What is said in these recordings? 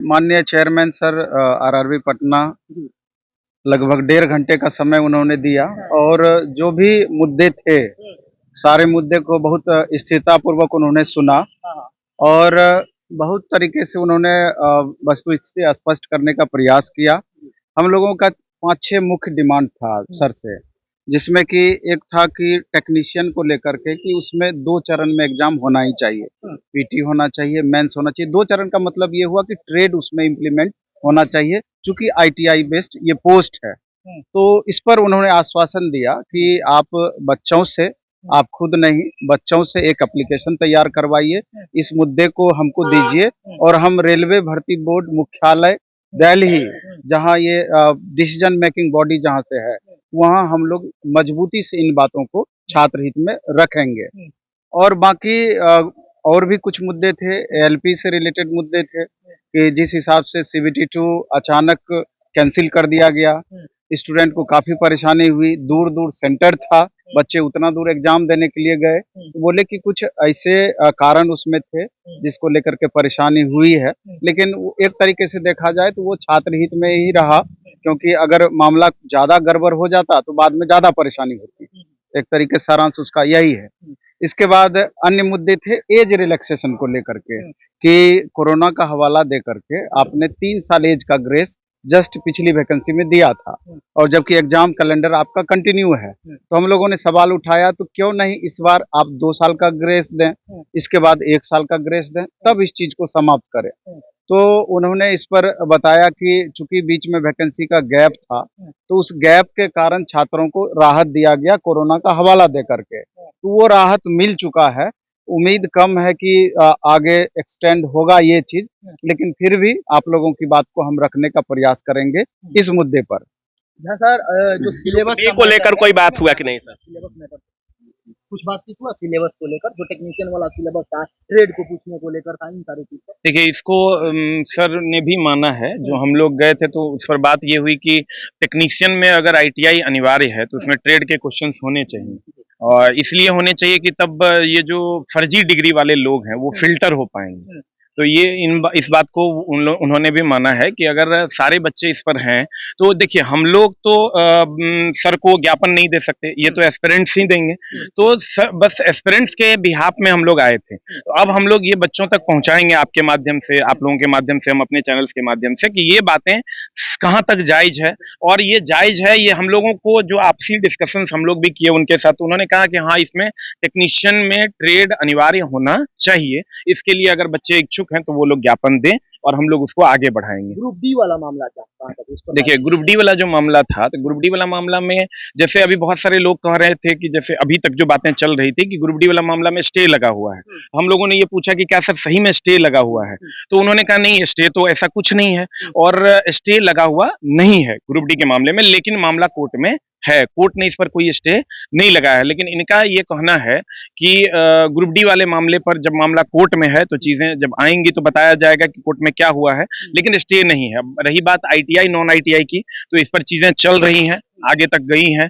माननीय chairman sir RRB Patna लगभग 1.5 घंटे का समय उन्होंने दिया और जो भी मुद्दे थे सारे मुद्दे को बहुत स्थिरतापूर्वक उन्होंने सुना और बहुत तरीके से उन्होंने वस्तुस्थिति स्पष्ट करने का प्रयास किया। हम लोगों का 5-6 मुख्य डिमांड था सर से, जिसमें कि एक था कि टेक्नीशियन को लेकर के कि उसमें 2 चरण में एग्जाम होना ही चाहिए, पीटी होना चाहिए, मेंस होना चाहिए। 2 चरण का मतलब ये हुआ कि ट्रेड उसमें इम्प्लीमेंट होना चाहिए, चूंकि आईटीआई बेस्ड ये पोस्ट है। तो इस पर उन्होंने आश्वासन दिया कि आप बच्चों से, आप खुद नहीं, बच्चों से एक एप्लीकेशन तैयार करवाइए, इस मुद्दे को हमको दीजिए और हम रेलवे भर्ती बोर्ड मुख्यालय दिल्ली, जहाँ ये डिसीजन मेकिंग बॉडी जहाँ से है, वहाँ हम लोग मजबूती से इन बातों को छात्र हित में रखेंगे। और बाकी और भी कुछ मुद्दे थे, एलपी से रिलेटेड मुद्दे थे कि जिस हिसाब से सीबीटी 2 अचानक कैंसिल कर दिया गया, स्टूडेंट को काफ़ी परेशानी हुई, दूर-दूर सेंटर था, बच्चे उतना दूर एग्ज़ाम देने के लिए गए, तो बोले कि कुछ ऐसे कारण उसमें थे जिसको लेकर के परेशानी हुई है। लेकिन वो एक तरीके से देखा जाए तो वो छात्र हित में ही रहा, क्योंकि अगर मामला ज़्यादा गड़बड़ हो जाता तो बाद में ज़्यादा परेशानी होती। एक तरीके से सारांश उसका यही है। इसके बाद अन्य मुद्दे थे एज रिलैक्सेशन को लेकर के कि कोरोना का हवाला दे करके आपने 3 साल एज का ग्रेस जस्ट पिछली वैकेंसी में दिया था और जबकि एग्जाम कैलेंडर आपका कंटिन्यू है, तो हम लोगों ने सवाल उठाया तो क्यों नहीं इस बार आप 2 साल का ग्रेस दें, इसके बाद 1 साल का ग्रेस दें, तब इस चीज को समाप्त करें। तो उन्होंने इस पर बताया कि चूंकि बीच में वैकेंसी का गैप था, तो उस गैप के कारण छात्रों को राहत दिया गया कोरोना का हवाला दे करके, तो वो राहत मिल चुका है। उम्मीद कम है कि आगे एक्सटेंड होगा ये चीज, लेकिन फिर भी आप लोगों की बात को हम रखने का प्रयास करेंगे इस मुद्दे पर। हाँ सर, जो सिलेबस को लेकर कोई बात हुआ कि नहीं सर? सिलेबस मैटर कुछ बातचीत हुआ सिलेबस को लेकर, जो टेक्नीशियन वाला सिलेबस था, ट्रेड को पूछने को लेकर था, इन सारी चीज पर। देखिए इसको सर ने भी माना है, जो हम लोग गए थे तो उस पर बात ये हुई कि टेक्नीशियन में अगर आईटीआई अनिवार्य है तो उसमें ट्रेड के क्वेश्चंस होने चाहिए और इसलिए होने चाहिए कि तब ये जो फर्जी डिग्री वाले लोग हैं वो फिल्टर हो पाएंगे। तो ये इस बात को उन्होंने भी माना है कि अगर सारे बच्चे इस पर हैं तो देखिए हम लोग तो सर को ज्ञापन नहीं दे सकते, ये तो एस्पिरेंट्स ही देंगे। तो बस एस्पिरेंट्स के बिहाफ में हम लोग आए थे, तो अब हम लोग ये बच्चों तक पहुंचाएंगे आपके माध्यम से, आप लोगों के माध्यम से, हम अपने चैनल्स के माध्यम से कि ये बातें कहाँ तक जायज है और ये जायज है। ये हम लोगों को जो आपसी डिस्कशन हम लोग भी किए उनके साथ, तो उन्होंने कहा कि हाँ इसमें टेक्नीशियन में ट्रेड अनिवार्य होना चाहिए, इसके लिए अगर बच्चे इच्छुक हैं तो वो लोग ज्ञापन दें और हम लोग उसको आगे बढ़ाएंगे। ग्रुप डी वाला मामला क्या? देखिए ग्रुप डी वाला जो मामला था, तो ग्रुप डी वाला मामला में जैसे अभी बहुत सारे लोग कह रहे थे कि जैसे अभी तक जो बातें चल रही थी कि ग्रुप डी वाला मामला में स्टे लगा हुआ है, हम लोगों ने ये पूछा कि क्या सर सही में स्टे लगा हुआ है, तो उन्होंने कहा नहीं स्टे तो ऐसा कुछ नहीं है और स्टे लगा हुआ नहीं है ग्रुप डी के मामले में, लेकिन मामला कोर्ट में है, कोर्ट ने इस पर कोई स्टे नहीं लगाया है। लेकिन इनका ये कहना है कि ग्रुप डी वाले मामले पर जब मामला कोर्ट में है तो चीजें जब आएंगी तो बताया जाएगा कि कोर्ट में क्या हुआ है, लेकिन स्टे नहीं है। रही बात आईटीआई नॉन आईटीआई की, तो इस पर चीजें चल रही हैं, आगे तक गई हैं,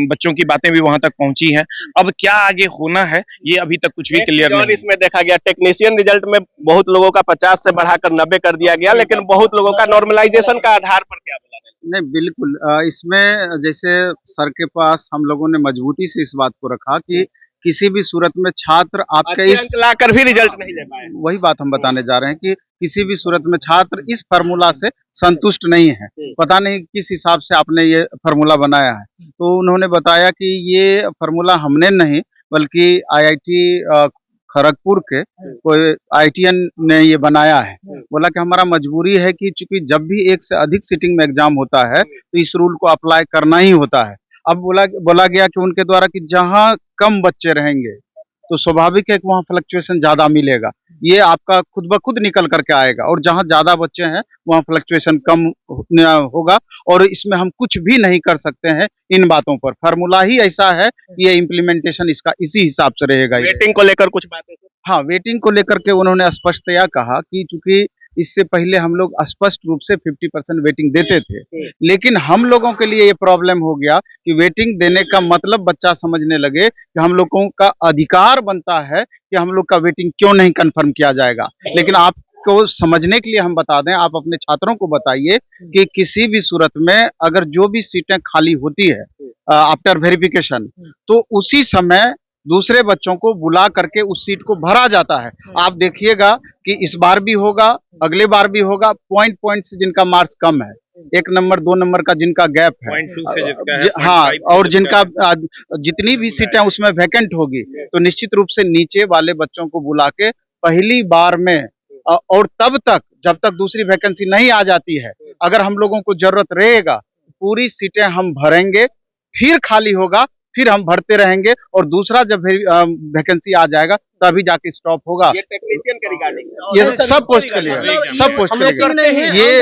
बच्चों की बातें भी वहां तक पहुंची हैं। अब क्या आगे होना है ये अभी तक कुछ भी क्लियर नहीं। इसमें देखा गया टेक्नीशियन रिजल्ट में बहुत लोगों का 50 से बढ़ाकर 90 कर दिया गया, लेकिन बहुत लोगों का नॉर्मलाइजेशन का आधार पर क्या बोला? नहीं बिल्कुल, इसमें जैसे सर के पास हम लोगों ने मजबूती से इस बात को रखा कि किसी भी सूरत में छात्र आपके इस लाकर भी रिजल्ट नहीं ले पाए, वही बात हम बताने जा रहे हैं कि किसी भी सूरत में छात्र इस फार्मूला से संतुष्ट नहीं है। पता नहीं किस हिसाब से आपने ये फार्मूला बनाया है, तो उन्होंने बताया कि ये फार्मूला हमने नहीं बल्कि आईआईटी खड़गपुर के कोई आईटीएन ने ये बनाया है। बोला कि हमारा मजबूरी है कि चूंकि जब भी एक से अधिक सीटिंग में एग्जाम होता है तो इस रूल को अप्लाई करना ही होता है। अब बोला गया कि उनके द्वारा कि जहां कम बच्चे रहेंगे तो स्वाभाविक है कि वहाँ फ्लक्चुएशन ज्यादा मिलेगा, ये आपका खुद ब खुद निकल करके आएगा, और जहाँ ज्यादा बच्चे हैं वहाँ फ्लक्चुएशन कम होगा और इसमें हम कुछ भी नहीं कर सकते हैं इन बातों पर। फार्मूला ही ऐसा है कि ये इम्प्लीमेंटेशन इसका इसी हिसाब से रहेगा। वेटिंग को लेकर कुछ बातें? हाँ, वेटिंग को लेकर के उन्होंने स्पष्टतया कहा कि चूंकि इससे पहले हम लोग स्पष्ट रूप से 50% वेटिंग देते थे, लेकिन हम लोगों के लिए ये प्रॉब्लम हो गया कि वेटिंग देने का मतलब बच्चा समझने लगे कि हम लोगों का अधिकार बनता है कि हम लोग का वेटिंग क्यों नहीं कंफर्म किया जाएगा। लेकिन को समझने के लिए हम बता दें, आप अपने छात्रों को बताइए कि किसी भी सूरत में अगर जो भी सीटें खाली होती है आफ्टर वेरिफिकेशन, तो उसी समय दूसरे बच्चों को बुला करके उस सीट को भरा जाता है। आप देखिएगा कि इस बार भी होगा, अगले बार भी होगा, पॉइंट से जिनका मार्क्स कम है, 1 नंबर 2 नंबर का जिनका गैप है, पॉइंट 2 से जिसका है, हाँ, 0.5 और से जिनका जितनी भी सीटें उसमें वैकेंट होगी, तो निश्चित रूप से नीचे वाले बच्चों को बुला के पहली बार में और तब तक जब तक दूसरी वैकेंसी नहीं आ जाती है, अगर हम लोगों को जरूरत रहेगा पूरी सीटें हम भरेंगे, फिर खाली होगा, फिर हम भरते रहेंगे और दूसरा जब वैकेंसी आ जाएगा तभी जाके स्टॉप होगा। ये टेक्नीशियन के रिगार्डिंग ये सब पोस्ट के लिए, सब पोस्ट के लिए ये,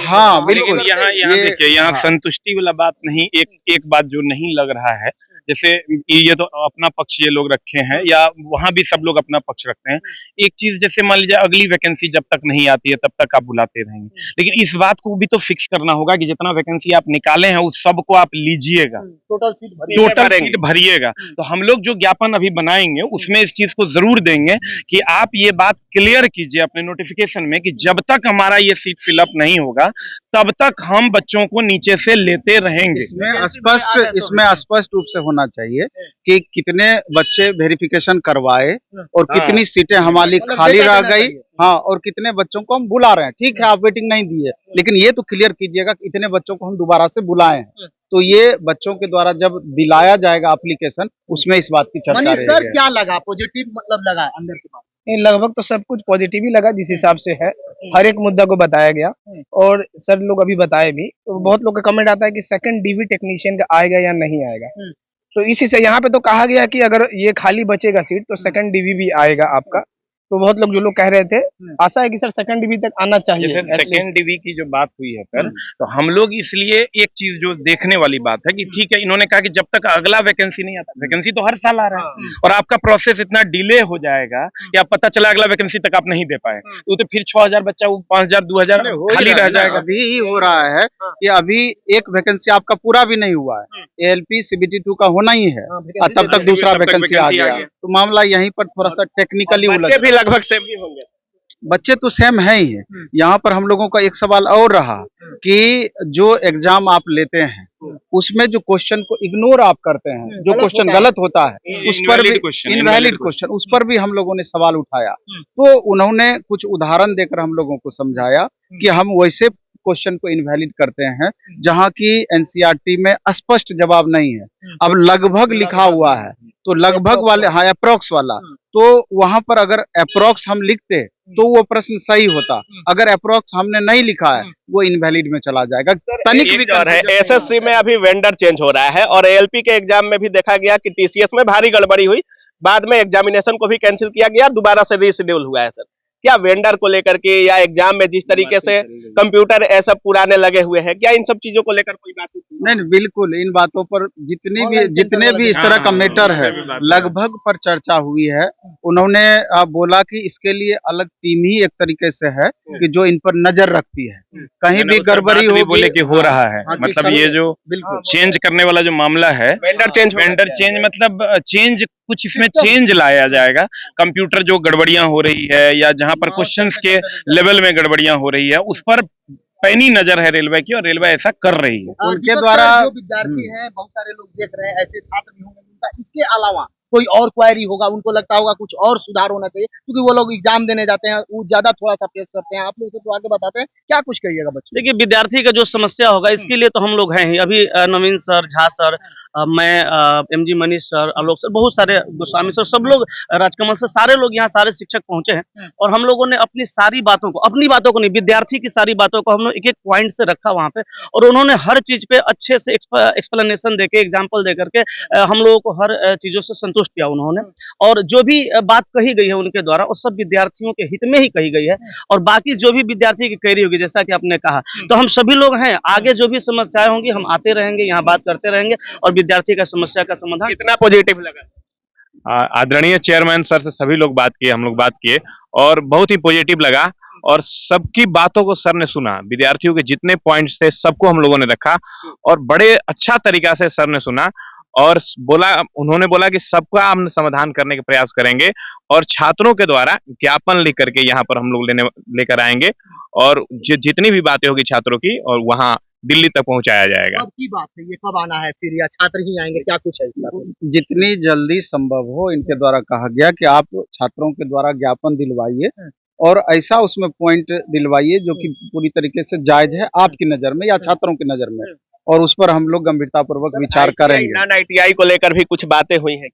हाँ बिल्कुल। लेकिन यहाँ ये- देखिए, यहाँ हाँ। संतुष्टि वाला बात नहीं, एक बात जो नहीं लग रहा है, जैसे ये तो अपना पक्ष ये लोग रखे हैं, या वहां भी सब लोग अपना पक्ष रखते हैं। एक चीज जैसे मान लीजिए अगली वैकेंसी जब तक नहीं आती है तब तक आप बुलाते रहेंगे, लेकिन इस बात को भी तो फिक्स करना होगा कि जितना वैकेंसी आप निकाले हैं उस सबको आप लीजिएगा, टोटल सीट टोटल सीट भरिएगा। तो हम लोग जो ज्ञापन अभी बनाएंगे उसमें इस चीज को जरूर देंगे कि आप ये बात क्लियर कीजिए अपने नोटिफिकेशन में कि जब तक हमारा ये सीट फिलअप नहीं होगा तब तक हम बच्चों को नीचे से लेते रहेंगे। इसमें स्पष्ट रूप से होना चाहिए कि कितने बच्चे वेरिफिकेशन करवाए और कितनी सीटें हमारी खाली रह गई, हाँ, और कितने बच्चों को हम बुला रहे हैं। ठीक है, आप वेटिंग नहीं दिए, लेकिन ये तो क्लियर कीजिएगा कि इतने बच्चों को हम दोबारा से बुलाए हैं। तो ये बच्चों के द्वारा जब दिलाया जाएगा एप्लीकेशन, उसमें इस बात की चर्चा मनीष सर रहेगी। क्या लगा, पॉजिटिव मतलब लगा अंदर के बाद? नहीं, लगभग तो सब कुछ पॉजिटिव ही लगा जिस हिसाब से है, हर एक मुद्दा को बताया गया और सर लोग अभी बताए भी। तो बहुत लोग का कमेंट आता है कि सेकंड डीवी टेक्नीशियन का आएगा या नहीं आएगा, तो इसी से यहाँ पे तो कहा गया कि अगर ये खाली बचेगा सीट तो सेकंड डीवी भी आएगा आपका। तो बहुत लोग जो लोग कह रहे थे, आशा है कि सर सेकंड डीवी तक आना चाहिए। जैसे सेकेंड डिवी की जो बात हुई है सर, तो हम लोग इसलिए एक चीज जो देखने वाली बात है कि ठीक है, इन्होंने कहा कि जब तक अगला वैकेंसी नहीं आता, वैकेंसी तो हर साल आ रहा है और आपका प्रोसेस इतना डिले हो जाएगा कि आप पता चला अगला वैकेंसी तक आप नहीं दे पाए, तो फिर 6000 बच्चा, वो 5000 2000 खाली रह जाएगा। अभी ही हो रहा है कि अभी एक वैकेंसी आपका पूरा भी नहीं हुआ है, ALP CBT 2 का होना ही है, तब तक दूसरा वैकेंसी आ गया। तो मामला यहीं पर थोड़ा सा टेक्निकली बच्चे भी लगभग सेम ही होंगे। बच्चे तो सेम है ही है। यहाँ पर हम लोगों का एक सवाल और रहा कि जो एग्जाम आप लेते हैं उसमें जो क्वेश्चन को इग्नोर आप करते हैं, जो क्वेश्चन गलत होता है, उस पर भी इनवैलिड क्वेश्चन, उस पर भी हम लोगों ने सवाल उठाया। तो उन्होंने कुछ उदाहरण देकर हम लोगों को समझाया कि हम वैसे क्वेश्चन को इनवैलिड करते हैं जहाँ की NCERT में स्पष्ट जवाब नहीं है, अब लगभग लिखा हुआ है, तो लगभग वाले, हाँ, अप्रोक्स वाला, तो वहां पर अगर अप्रोक्स हम लिखते तो वो प्रश्न सही होता, अगर अप्रोक्स हमने नहीं लिखा है वो इनवैलिड में चला जाएगा। तनिक भी और है SSC में अभी वेंडर चेंज हो रहा है और ALP के एग्जाम में भी देखा गया कि TCS में भारी गड़बड़ी हुई, बाद में एग्जामिनेशन को भी कैंसिल किया गया, दोबारा से रीशेड्यूल हुआ है सर। क्या वेंडर को लेकर के या एग्जाम में जिस तरीके से कंप्यूटर ऐसा पुराने लगे हुए हैं, क्या इन सब चीजों को लेकर कोई बात नहीं, बिल्कुल इन बातों पर जितने भी इस तरह का मैटर है लगभग पर चर्चा हुई है। उन्होंने बोला कि इसके लिए अलग टीम ही एक तरीके से है कि जो इन पर नजर रखती है, कहीं भी गड़बड़ी हो, बोले कि हो रहा है, मतलब ये जो बिल्कुल चेंज करने वाला जो मामला है, वेंडर चेंज मतलब चेंज, कुछ इसमें चेंज लाया जाएगा। कंप्यूटर जो गड़बड़ियां हो रही है या जहां पर क्वेश्चंस के लेवल में गड़बड़ियां हो रही है, उस पर पैनी नजर है रेलवे की और रेलवे ऐसा कर रही है। उनके द्वारा जो विद्यार्थी हैं, बहुत सारे लोग देख रहे हैं, ऐसे छात्र भी होंगे जिनका इसके अलावा कोई और क्वेरी होगा, उनको लगता होगा कुछ और सुधार होना चाहिए, क्योंकि वो लोग एग्जाम देने जाते हैं, वो ज्यादा थोड़ा सा फेस करते हैं। आप लोग से तो आगे बताते हैं, क्या कुछ कहिएगा बच्चों? देखिए, विद्यार्थी का जो समस्या होगा इसके लिए तो हम लोग हैं ही। अभी नवीन सर, झा सर, मैं, MG मनीष सर, आलोक सर, बहुत सारे, गोस्वामी सर, सब लोग, राजकमल सर, सारे लोग यहाँ, सारे शिक्षक पहुंचे हैं और हम लोगों ने अपनी सारी बातों को, अपनी बातों को नहीं, विद्यार्थी की सारी बातों को हम लोग एक एक पॉइंट से रखा वहाँ पे, और उन्होंने हर चीज पे अच्छे से एक्सप्लेनेशन देके, एग्जाम्पल दे करके हम लोगों को हर चीजों से संतुष्ट किया उन्होंने। और जो भी बात कही गई है उनके द्वारा, वो सब विद्यार्थियों के हित में ही कही गई है। और बाकी जो भी विद्यार्थी की क्वेरी होगी, जैसा कि आपने कहा, तो हम सभी लोग हैं, आगे जो भी समस्याएं होंगी हम आते रहेंगे, यहाँ बात करते रहेंगे और विद्यार्थी का समस्या का समाधान। कितना पॉजिटिव लगा? आदरणीय चेयरमैन सर से सभी लोग बात किए, हम लोग बात किए और बहुत ही पॉजिटिव लगा और सबकी बातों को सर ने सुना, विद्यार्थियों के जितने पॉइंट्स थे सबको हम लोगों ने रखा और बड़े अच्छा तरीका से सर ने सुना और उन्होंने बोला कि सबका हम समाधान करने का प्रयास करेंगे और छात्रों के द्वारा ज्ञापन लिख करके यहाँ पर हम लोग लेकर आएंगे और जितनी भी बातें होगी छात्रों की और वहाँ दिल्ली तक पहुंचाया जाएगा। कब की बात है, ये कब आना है फिर, या छात्र ही आएंगे, क्या कुछ है इसका? जितनी जल्दी संभव हो इनके द्वारा कहा गया कि आप छात्रों के द्वारा ज्ञापन दिलवाइए और ऐसा उसमें पॉइंट दिलवाइए जो कि पूरी तरीके से जायज है आपकी नजर में या छात्रों की नजर में, और उस पर हम लोग गंभीरतापूर्वक विचार करेंगे। नॉन आईटीआई को लेकर भी कुछ बातें हुई हैं?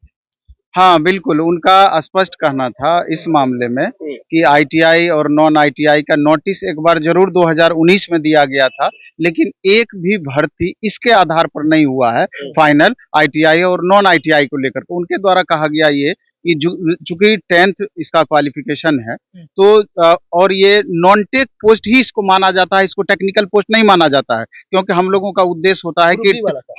हाँ बिल्कुल, उनका स्पष्ट कहना था इस मामले में कि आईटीआई और नॉन आईटीआई का नोटिस एक बार जरूर 2019 में दिया गया था, लेकिन एक भी भर्ती इसके आधार पर नहीं हुआ है फाइनल आईटीआई और नॉन आईटीआई को लेकर। तो उनके द्वारा कहा गया ये कि चूंकि 10th इसका क्वालिफिकेशन है तो और ये नॉन टेक पोस्ट ही इसको माना जाता है, इसको टेक्निकल पोस्ट नहीं माना जाता है, क्योंकि हम लोगों का उद्देश्य होता है कि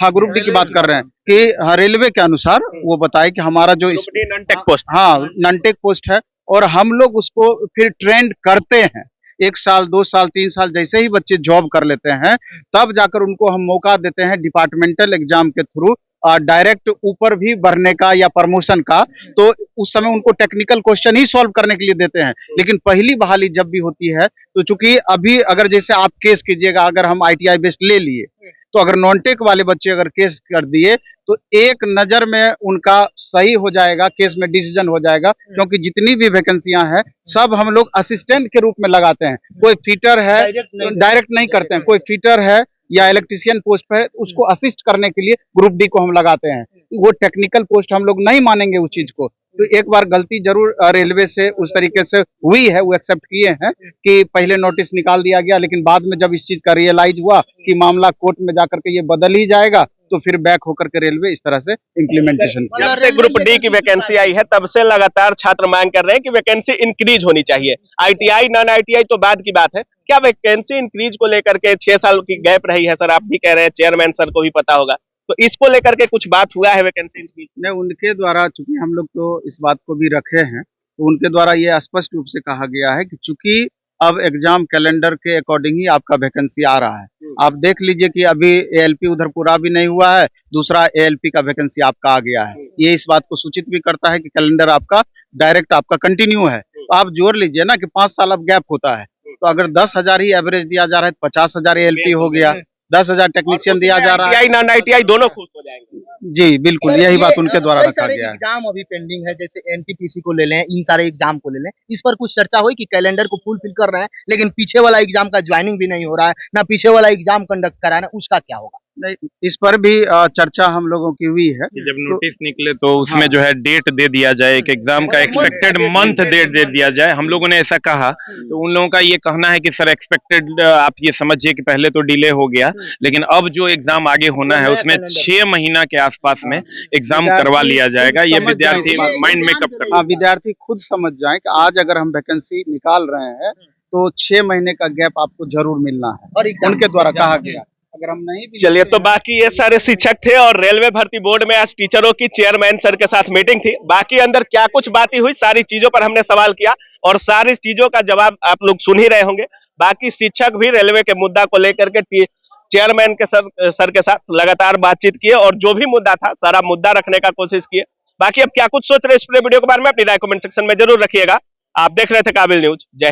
हाँ ग्रुप डी की बात कर रहे हैं कि रेलवे के अनुसार वो बताए कि हमारा जो नॉन टेक पोस्ट, हाँ नॉन टेक पोस्ट है और हम लोग उसको फिर ट्रेंड करते हैं 1 साल 2 साल 3 साल जैसे ही बच्चे जॉब कर लेते हैं तब जाकर उनको हम मौका देते हैं डिपार्टमेंटल एग्जाम के थ्रू डायरेक्ट ऊपर भी बढ़ने का या प्रमोशन का। तो उस समय उनको टेक्निकल क्वेश्चन ही सॉल्व करने के लिए देते हैं, लेकिन पहली बहाली जब भी होती है तो चूंकि अभी अगर जैसे आप केस कीजिएगा, अगर हम आईटीआई बेस्ड ले लिए तो अगर नॉन टेक वाले बच्चे अगर केस कर दिए तो एक नजर में उनका सही हो जाएगा, केस में डिसीजन हो जाएगा, क्योंकि जितनी भी वैकेंसियां हैं सब हम लोग असिस्टेंट के रूप में लगाते हैं। कोई फीटर है डायरेक्ट नहीं करते हैं, कोई फीटर है या इलेक्ट्रिशियन पोस्ट पर है उसको असिस्ट करने के लिए ग्रुप डी को हम लगाते हैं। वो टेक्निकल पोस्ट हम लोग नहीं मानेंगे उस चीज को। तो एक बार गलती जरूर रेलवे से उस तरीके से हुई है, वो एक्सेप्ट किए हैं कि पहले नोटिस निकाल दिया गया, लेकिन बाद में जब इस चीज का रियलाइज हुआ कि मामला कोर्ट में जाकर के ये बदल ही जाएगा तो फिर बैक होकर के रेलवे इस तरह से इम्प्लीमेंटेशन किया। जब से ग्रुप डी की वैकेंसी आई है तब से लगातार छात्र मांग कर रहे हैं कि वैकेंसी इंक्रीज होनी चाहिए। आईटीआई नॉन आईटीआई तो बाद की बात है, क्या वैकेंसी इंक्रीज को लेकर के 6 साल की गैप रही है सर, आप भी कह रहे हैं, चेयरमैन सर को भी पता होगा, तो इसको लेकर के कुछ बात हुआ है वैकेंसी इंक्रीज? नहीं, उनके द्वारा चूंकि हम लोग तो इस बात को भी रखे हैं तो उनके द्वारा ये स्पष्ट रूप से कहा गया है कि चूंकि अब एग्जाम कैलेंडर के अकॉर्डिंग ही आपका वैकेंसी आ रहा है। आप देख लीजिए कि अभी एएलपी उधर पूरा भी नहीं हुआ है, दूसरा एएलपी का वैकेंसी आपका आ गया है। ये इस बात को सूचित भी करता है कि कैलेंडर आपका डायरेक्ट आपका कंटिन्यू है। तो आप जोड़ लीजिए ना कि 5 साल अब गैप होता है, तो अगर 10,000 ही एवरेज दिया जा रहा है तो 50,000 एएलपी हो गया, 10,000 टेक्नीशियन दिया जा रहा है। आईटीआई नॉन आईटीआई दोनों खुश हो जाएंगे। जी बिल्कुल, यही बात उनके द्वारा रखा गया है। एग्जाम अभी पेंडिंग है, जैसे एनटीपीसी को ले लें, इन सारे एग्जाम को ले लें, इस पर कुछ चर्चा हुई कि कैलेंडर को फुलफिल कर रहे हैं लेकिन पीछे वाला एग्जाम का ज्वाइनिंग भी नहीं हो रहा है, ना पीछे वाला एग्जाम कंडक्ट करा है, उसका क्या होगा? नहीं, इस पर भी चर्चा हम लोगं की हुई है। जब नोटिस निकले तो उसमें जो है डेट दे दिया जाए, एक एग्जाम का एक्सपेक्टेड मंथ डेट दे दिया जाए। हम लोगों ने ऐसा कहा तो उन लोगों का ये कहना है कि सर एक्सपेक्टेड आप ये समझिए कि पहले तो डिले हो गया, लेकिन अब जो एग्जाम आगे होना है उसमें 6 महीना के आसपास में एग्जाम करवा लिया जाएगा। ये विद्यार्थी माइंड मेकअप कर, हाँ विद्यार्थी खुद समझ जाए कि आज अगर हम वैकेंसी निकाल रहे हैं तो 6 महीने का गैप आपको जरूर मिलना है, और उनके द्वारा कहा गया। अगर हम नहीं भी चलिए, तो बाकी ये सारे शिक्षक थे और रेलवे भर्ती बोर्ड में आज टीचरों की चेयरमैन सर के साथ मीटिंग थी। बाकी अंदर क्या कुछ बातें हुई, सारी चीजों पर हमने सवाल किया और सारी चीजों का जवाब आप लोग सुन ही रहे होंगे। बाकी शिक्षक भी रेलवे के मुद्दा को लेकर के चेयरमैन के सर के साथ लगातार बातचीत किए और जो भी मुद्दा था सारा मुद्दा रखने का कोशिश किए। बाकी अब क्या कुछ सोच रहे इस पूरे वीडियो के बारे में अपनी राय कमेंट सेक्शन में जरूर रखिएगा। आप देख रहे थे काबिल न्यूज। जय हिंद।